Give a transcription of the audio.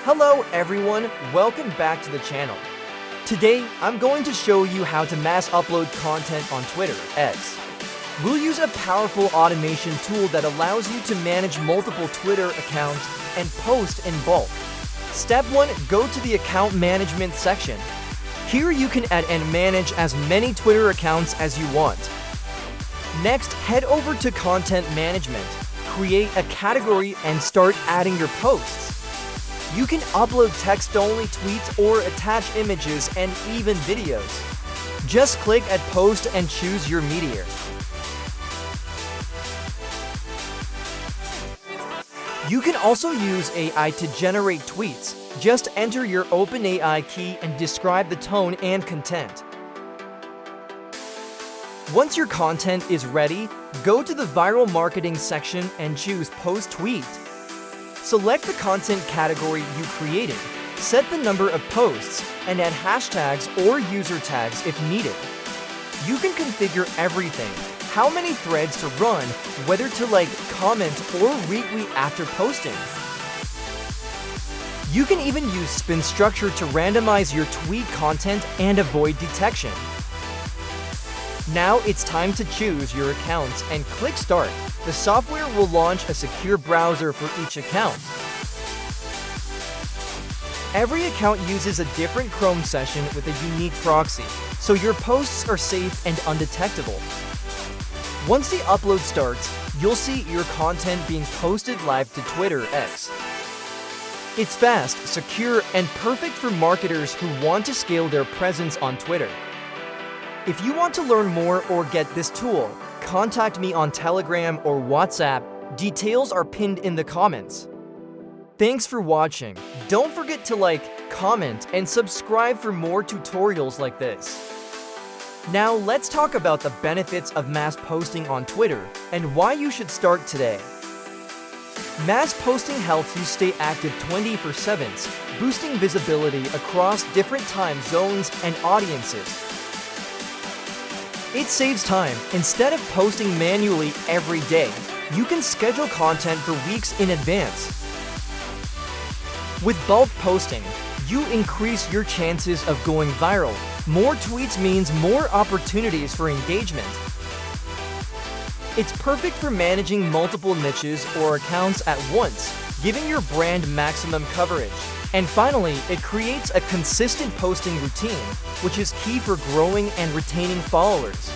Hello everyone, welcome back to the channel. Today, I'm going to show you how to mass upload content on Twitter, X. We'll use a powerful automation tool that allows you to manage multiple Twitter accounts and post in bulk. Step 1, go to the account management section. Here you can add and manage as many Twitter accounts as you want. Next, head over to content management. Create a category and start adding your posts. You can upload text-only tweets or attach images and even videos. Just click at post and choose your media. You can also use AI to generate tweets. Just enter your OpenAI key and describe the tone and content. Once your content is ready, go to the viral marketing section and choose Post Tweet. Select the content category you created, set the number of posts, and add hashtags or user tags if needed. You can configure everything, how many threads to run, whether to like, comment, or retweet after posting. You can even use spin structure to randomize your tweet content and avoid detection. Now it's time to choose your accounts and click Start. The software will launch a secure browser for each account. Every account uses a different Chrome session with a unique proxy, so your posts are safe and undetectable. Once the upload starts, you'll see your content being posted live to Twitter X. It's fast, secure, and perfect for marketers who want to scale their presence on Twitter. If you want to learn more or get this tool, contact me on Telegram or WhatsApp. Details are pinned in the comments. Thanks for watching. Don't forget to like, comment, and subscribe for more tutorials like this. Now let's talk about the benefits of mass posting on Twitter and why you should start today. Mass posting helps you stay active 24/7, boosting visibility across different time zones and audiences. It saves time. Instead of posting manually every day, you can schedule content for weeks in advance. With bulk posting, you increase your chances of going viral. More tweets means more opportunities for engagement. It's perfect for managing multiple niches or accounts at once, giving your brand maximum coverage. And finally, it creates a consistent posting routine, which is key for growing and retaining followers.